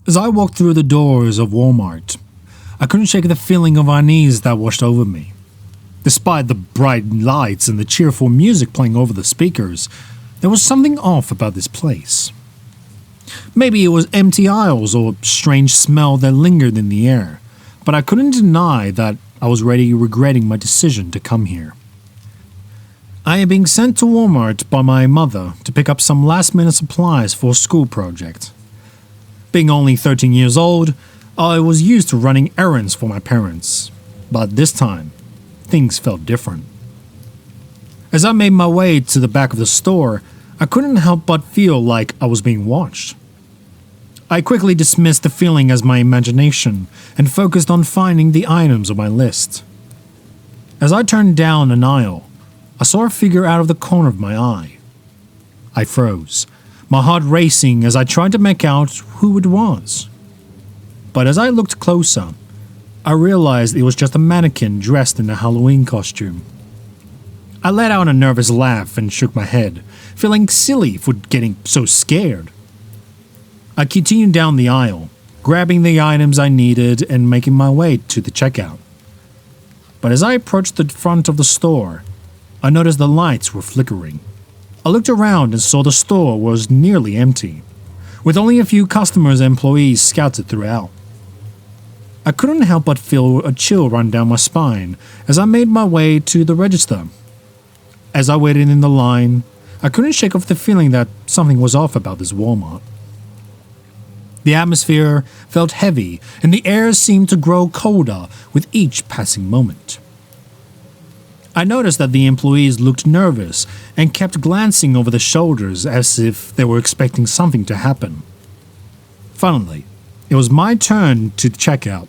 As I walked through the doors of Walmart, I couldn't shake the feeling of unease that washed over me. Despite the bright lights and the cheerful music playing over the speakers, there was something off about this place. Maybe it was empty aisles or a strange smell that lingered in the air, but I couldn't deny that I was already regretting my decision to come here. I had been sent to Walmart by my mother to pick up some last-minute supplies for a school project. Being only 13 years old, I was used to running errands for my parents, but this time, things felt different. As I made my way to the back of the store, I couldn't help but feel like I was being watched. I quickly dismissed the feeling as my imagination and focused on finding the items on my list. As I turned down an aisle, I saw a figure out of the corner of my eye. I froze, my heart racing as I tried to make out who it was. But as I looked closer, I realized it was just a mannequin dressed in a Halloween costume. I let out a nervous laugh and shook my head, feeling silly for getting so scared. I continued down the aisle, grabbing the items I needed and making my way to the checkout. But as I approached the front of the store, I noticed the lights were flickering. I looked around and saw the store was nearly empty, with only a few customers and employees scattered throughout. I couldn't help but feel a chill run down my spine as I made my way to the register. As I waited in the line, I couldn't shake off the feeling that something was off about this Walmart. The atmosphere felt heavy, and the air seemed to grow colder with each passing moment. I noticed that the employees looked nervous and kept glancing over their shoulders as if they were expecting something to happen. Finally, it was my turn to check out.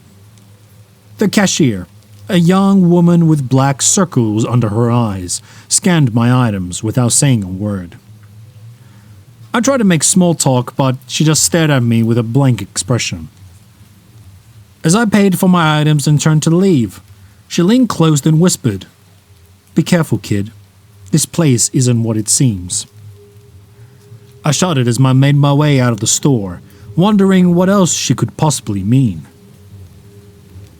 The cashier, a young woman with black circles under her eyes, scanned my items without saying a word. I tried to make small talk, but she just stared at me with a blank expression. As I paid for my items and turned to leave, she leaned close and whispered, "Be careful, kid. This place isn't what it seems." I shuddered as I made my way out of the store, wondering what else she could possibly mean.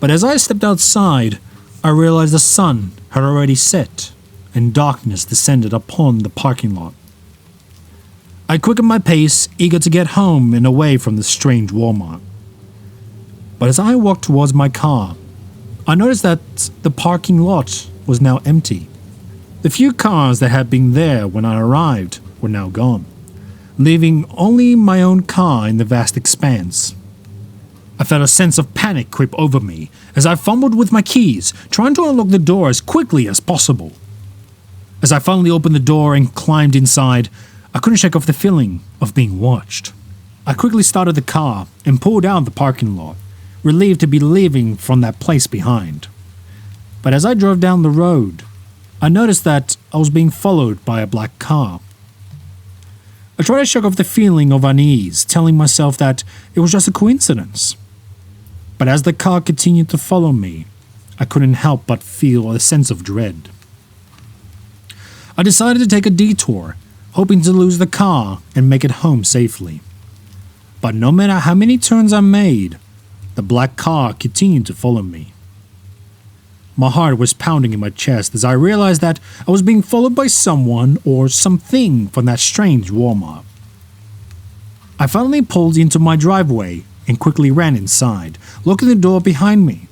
But as I stepped outside, I realized the sun had already set and darkness descended upon the parking lot. I quickened my pace, eager to get home and away from this strange Walmart. But as I walked towards my car, I noticed that the parking lot was now empty. The few cars that had been there when I arrived were now gone, leaving only my own car in the vast expanse. I felt a sense of panic creep over me as I fumbled with my keys, trying to unlock the door as quickly as possible. As I finally opened the door and climbed inside, I couldn't shake off the feeling of being watched. I quickly started the car and pulled out the parking lot, relieved to be leaving from that place behind. But as I drove down the road, I noticed that I was being followed by a black car. I tried to shake off the feeling of unease, telling myself that it was just a coincidence. But as the car continued to follow me, I couldn't help but feel a sense of dread. I decided to take a detour, hoping to lose the car and make it home safely. But no matter how many turns I made, the black car continued to follow me. My heart was pounding in my chest as I realized that I was being followed by someone or something from that strange Walmart. I finally pulled into my driveway and quickly ran inside, locking the door behind me.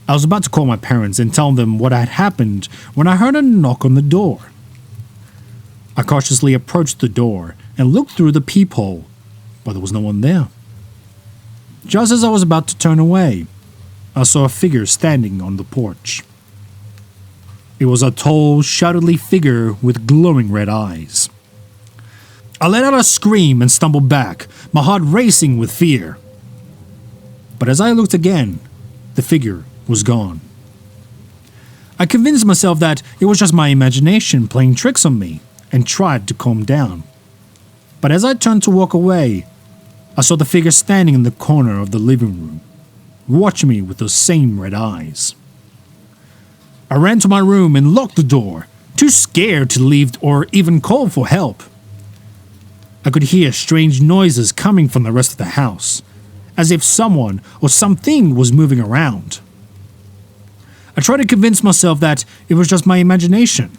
I was about to call my parents and tell them what had happened when I heard a knock on the door. I cautiously approached the door and looked through the peephole, but there was no one there. Just as I was about to turn away, I saw a figure standing on the porch. It was a tall, shadowy figure with glowing red eyes. I let out a scream and stumbled back, my heart racing with fear. But as I looked again, the figure was gone. I convinced myself that it was just my imagination playing tricks on me and tried to calm down. But as I turned to walk away, I saw the figure standing in the corner of the living room, watching me with those same red eyes. I ran to my room and locked the door, too scared to leave or even call for help. I could hear strange noises coming from the rest of the house, as if someone or something was moving around. I tried to convince myself that it was just my imagination,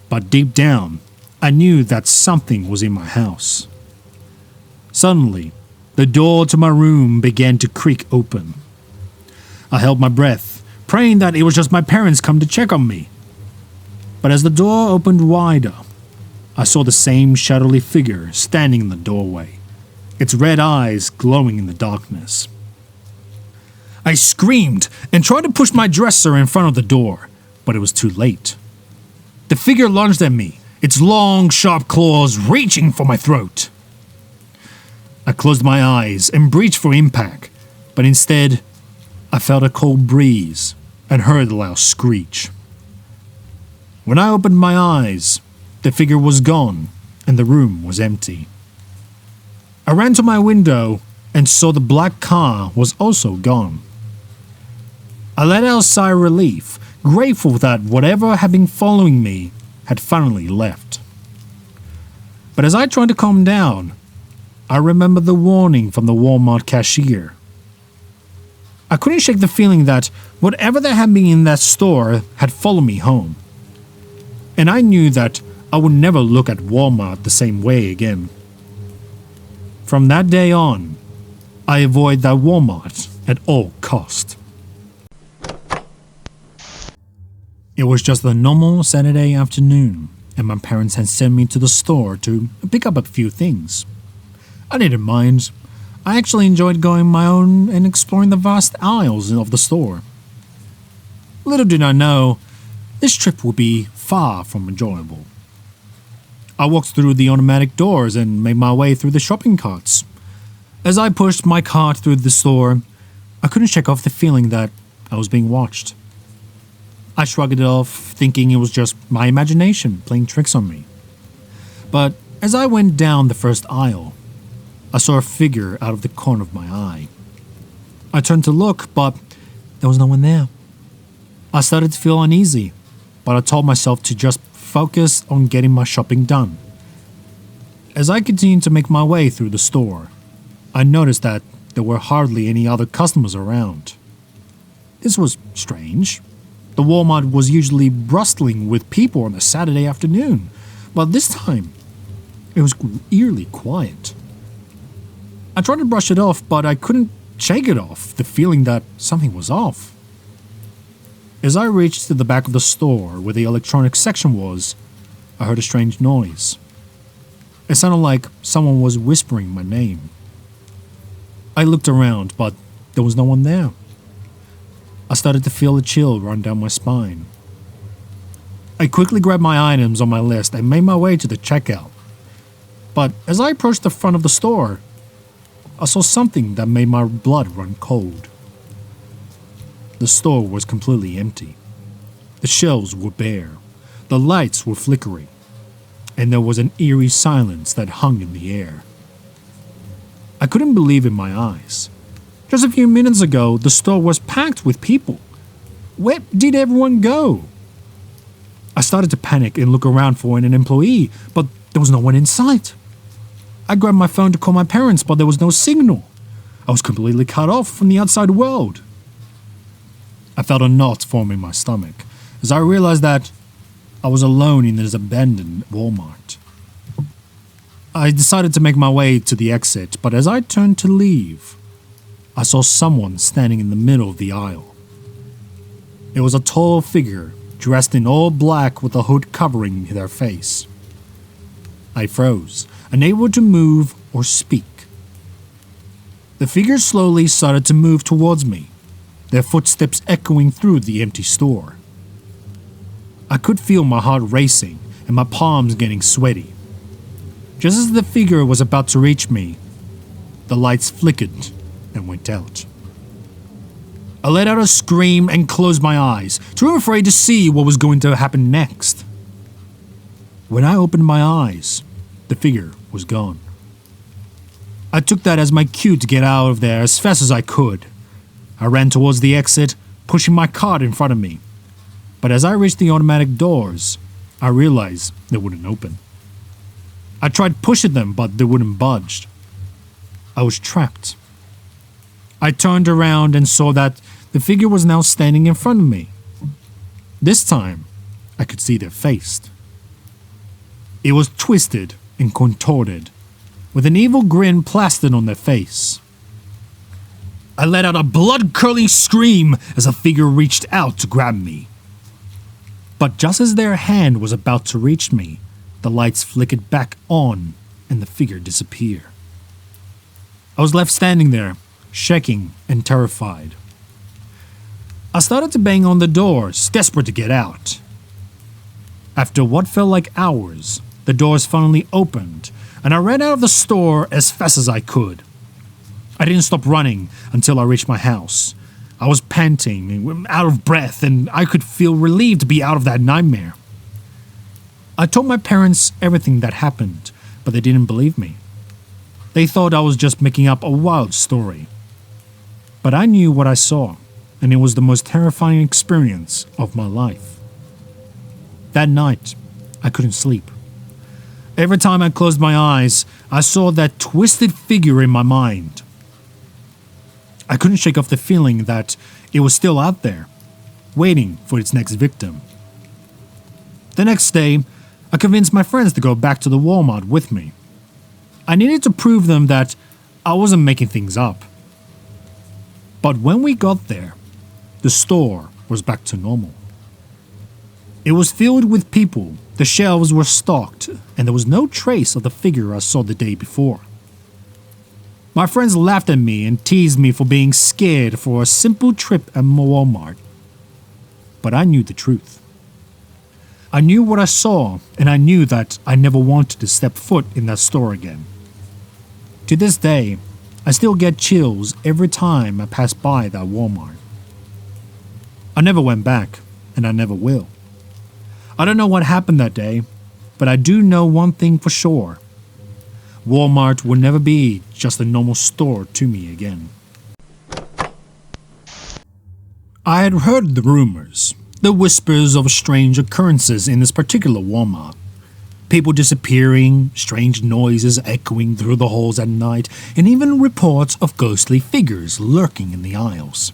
but deep down, I knew that something was in my house. Suddenly, the door to my room began to creak open. I held my breath, praying that it was just my parents come to check on me. But as the door opened wider, I saw the same shadowy figure standing in the doorway, its red eyes glowing in the darkness. I screamed and tried to push my dresser in front of the door, but it was too late. The figure lunged at me, its long, sharp claws reaching for my throat. I closed my eyes and braced for impact, but instead, I felt a cold breeze and heard a loud screech. When I opened my eyes, the figure was gone and the room was empty. I ran to my window and saw the black car was also gone. I let out a sigh of relief, grateful that whatever had been following me had finally left. But as I tried to calm down, I remembered the warning from the Walmart cashier. I couldn't shake the feeling that whatever there had been in that store had followed me home. And I knew that I would never look at Walmart the same way again. From that day on, I avoid that Walmart at all cost. It was just a normal Saturday afternoon, and my parents had sent me to the store to pick up a few things. I didn't mind. I actually enjoyed going my own and exploring the vast aisles of the store. Little did I know, this trip would be far from enjoyable. I walked through the automatic doors and made my way through the shopping carts. As I pushed my cart through the store, I couldn't shake off the feeling that I was being watched. I shrugged it off, thinking it was just my imagination playing tricks on me. But as I went down the first aisle, I saw a figure out of the corner of my eye. I turned to look, but there was no one there. I started to feel uneasy, but I told myself to just focus on getting my shopping done. As I continued to make my way through the store, I noticed that there were hardly any other customers around. This was strange. The Walmart was usually bustling with people on a Saturday afternoon, but this time, it was eerily quiet. I tried to brush it off, but I couldn't shake it off, the feeling that something was off. As I reached to the back of the store where the electronics section was, I heard a strange noise. It sounded like someone was whispering my name. I looked around, but there was no one there. I started to feel a chill run down my spine. I quickly grabbed my items on my list and made my way to the checkout. But as I approached the front of the store, I saw something that made my blood run cold. The store was completely empty. The shelves were bare, the lights were flickering, and there was an eerie silence that hung in the air. I couldn't believe in my eyes. Just a few minutes ago, the store was packed with people. Where did everyone go? I started to panic and look around for an employee, but there was no one in sight. I grabbed my phone to call my parents, but there was no signal. I was completely cut off from the outside world. I felt a knot form in my stomach as I realized that I was alone in this abandoned Walmart. I decided to make my way to the exit, but as I turned to leave, I saw someone standing in the middle of the aisle. It was a tall figure dressed in all black with a hood covering their face. I froze, unable to move or speak. The figure slowly started to move towards me, their footsteps echoing through the empty store. I could feel my heart racing and my palms getting sweaty. Just as the figure was about to reach me, the lights flickered and went out. I let out a scream and closed my eyes, too afraid to see what was going to happen next. When I opened my eyes, the figure was gone. I took that as my cue to get out of there as fast as I could. I ran towards the exit, pushing my cart in front of me. But as I reached the automatic doors, I realized they wouldn't open. I tried pushing them, but they wouldn't budge. I was trapped. I turned around and saw that the figure was now standing in front of me. This time, I could see their face. It was twisted and contorted, with an evil grin plastered on their face. I let out a blood-curdling scream as a figure reached out to grab me. But just as their hand was about to reach me, the lights flickered back on and the figure disappeared. I was left standing there, shaking and terrified. I started to bang on the doors, desperate to get out. After what felt like hours, the doors finally opened, and I ran out of the store as fast as I could. I didn't stop running until I reached my house. I was panting, out of breath, and I could feel relieved to be out of that nightmare. I told my parents everything that happened, but they didn't believe me. They thought I was just making up a wild story. But I knew what I saw, and it was the most terrifying experience of my life. That night, I couldn't sleep. Every time I closed my eyes, I saw that twisted figure in my mind. I couldn't shake off the feeling that it was still out there, waiting for its next victim. The next day, I convinced my friends to go back to the Walmart with me. I needed to prove them that I wasn't making things up. But when we got there, the store was back to normal. It was filled with people, the shelves were stocked, and there was no trace of the figure I saw the day before. My friends laughed at me and teased me for being scared for a simple trip at Walmart. But I knew the truth. I knew what I saw, and I knew that I never wanted to step foot in that store again. To this day, I still get chills every time I pass by that Walmart. I never went back, and I never will. I don't know what happened that day, but I do know one thing for sure. Walmart will never be just a normal store to me again. I had heard the rumors, the whispers of strange occurrences in this particular Walmart. People disappearing, strange noises echoing through the halls at night, and even reports of ghostly figures lurking in the aisles.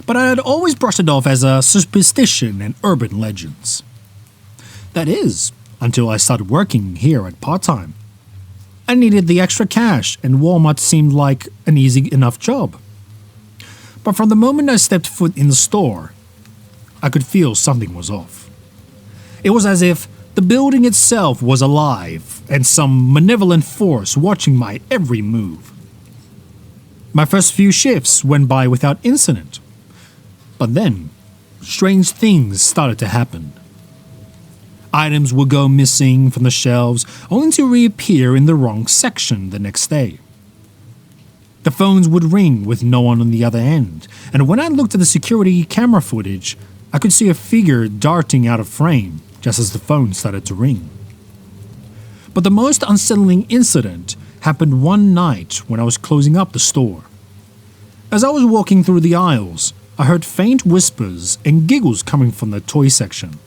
But I had always brushed it off as a superstition and urban legends. That is, until I started working here at part-time. I needed the extra cash, and Walmart seemed like an easy enough job. But from the moment I stepped foot in the store, I could feel something was off. It was as if the building itself was alive, and some malevolent force watching my every move. My first few shifts went by without incident. But then, strange things started to happen. Items would go missing from the shelves, only to reappear in the wrong section the next day. The phones would ring with no one on the other end, and when I looked at the security camera footage, I could see a figure darting out of frame just as the phone started to ring. But the most unsettling incident happened one night when I was closing up the store. As I was walking through the aisles, I heard faint whispers and giggles coming from the toy section.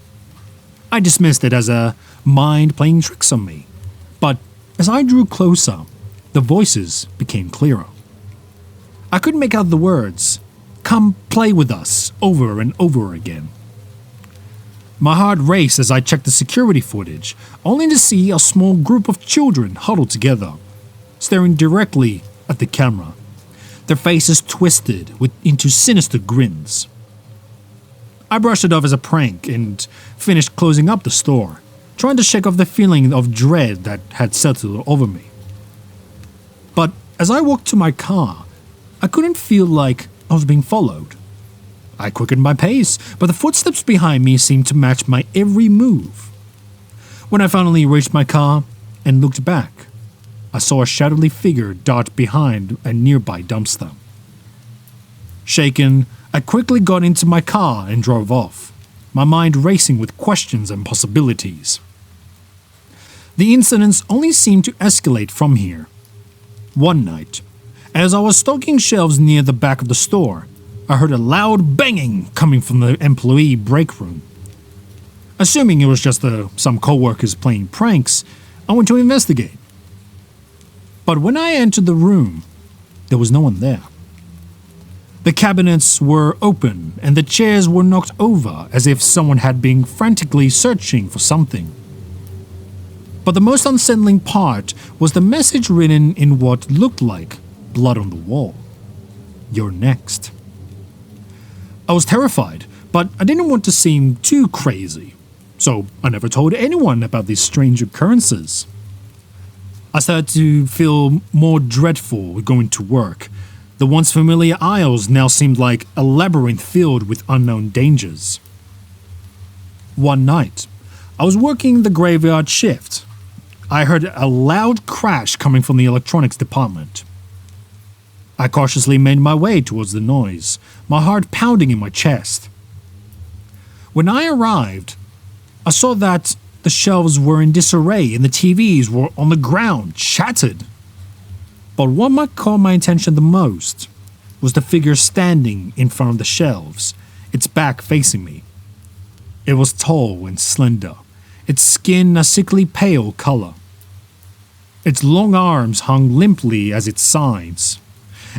I dismissed it as a mind playing tricks on me, but as I drew closer, the voices became clearer. I couldn't make out the words, "Come play with us," over and over again. My heart raced as I checked the security footage, only to see a small group of children huddled together, staring directly at the camera, their faces twisted into sinister grins. I brushed it off as a prank and finished closing up the store, trying to shake off the feeling of dread that had settled over me. But as I walked to my car, I couldn't feel like I was being followed. I quickened my pace, but the footsteps behind me seemed to match my every move. When I finally reached my car and looked back, I saw a shadowy figure dart behind a nearby dumpster. Shaken, I quickly got into my car and drove off, my mind racing with questions and possibilities. The incidents only seemed to escalate from here. One night, as I was stocking shelves near the back of the store, I heard a loud banging coming from the employee break room. Assuming it was just some co-workers playing pranks, I went to investigate. But when I entered the room, there was no one there. The cabinets were open and the chairs were knocked over as if someone had been frantically searching for something. But the most unsettling part was the message written in what looked like blood on the wall. You're next. I was terrified, but I didn't want to seem too crazy, so I never told anyone about these strange occurrences. I started to feel more dreadful going to work. The once familiar aisles now seemed like a labyrinth filled with unknown dangers. One night, I was working the graveyard shift. I heard a loud crash coming from the electronics department. I cautiously made my way towards the noise, my heart pounding in my chest. When I arrived, I saw that the shelves were in disarray and the TVs were on the ground, shattered. But what might caught my attention the most was the figure standing in front of the shelves, its back facing me. It was tall and slender, its skin a sickly pale color. Its long arms hung limply at its sides,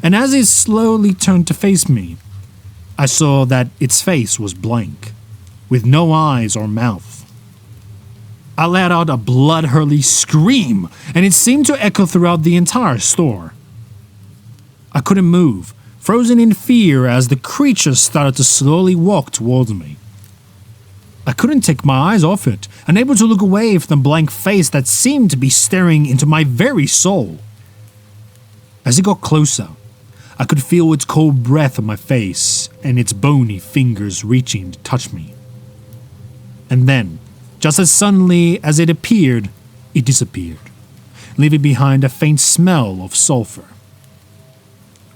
and as it slowly turned to face me, I saw that its face was blank, with no eyes or mouth. I let out a blood-curdling scream, and it seemed to echo throughout the entire store. I couldn't move, frozen in fear as the creature started to slowly walk towards me. I couldn't take my eyes off it, unable to look away from the blank face that seemed to be staring into my very soul. As it got closer, I could feel its cold breath on my face and its bony fingers reaching to touch me. And then, just as suddenly as it appeared, it disappeared, leaving behind a faint smell of sulfur.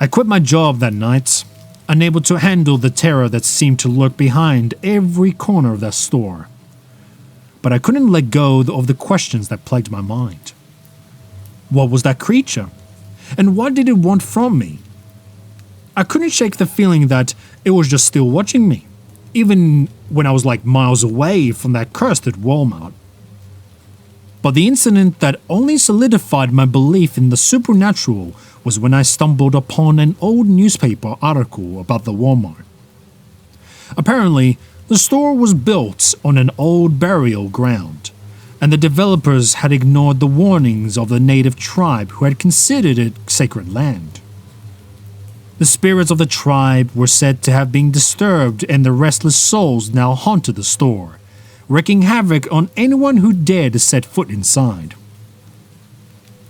I quit my job that night, unable to handle the terror that seemed to lurk behind every corner of that store. But I couldn't let go of the questions that plagued my mind. What was that creature? And what did it want from me? I couldn't shake the feeling that it was just still watching me, even when I was like miles away from that cursed Walmart. But the incident that only solidified my belief in the supernatural was when I stumbled upon an old newspaper article about the Walmart. Apparently, the store was built on an old burial ground, and the developers had ignored the warnings of the native tribe who had considered it sacred land. The spirits of the tribe were said to have been disturbed, and the restless souls now haunted the store, wreaking havoc on anyone who dared to set foot inside.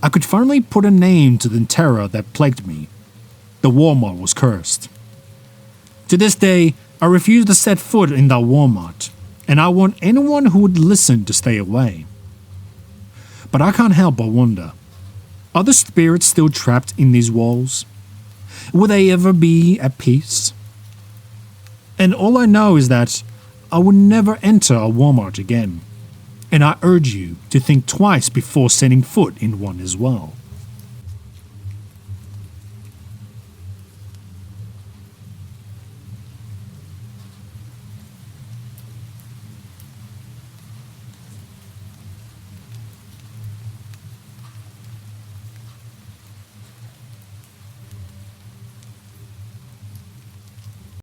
I could finally put a name to the terror that plagued me. The Walmart was cursed. To this day, I refuse to set foot in that Walmart, and I want anyone who would listen to stay away. But I can't help but wonder, are the spirits still trapped in these walls? Will they ever be at peace? And all I know is that I will never enter a Walmart again, and I urge you to think twice before setting foot in one as well.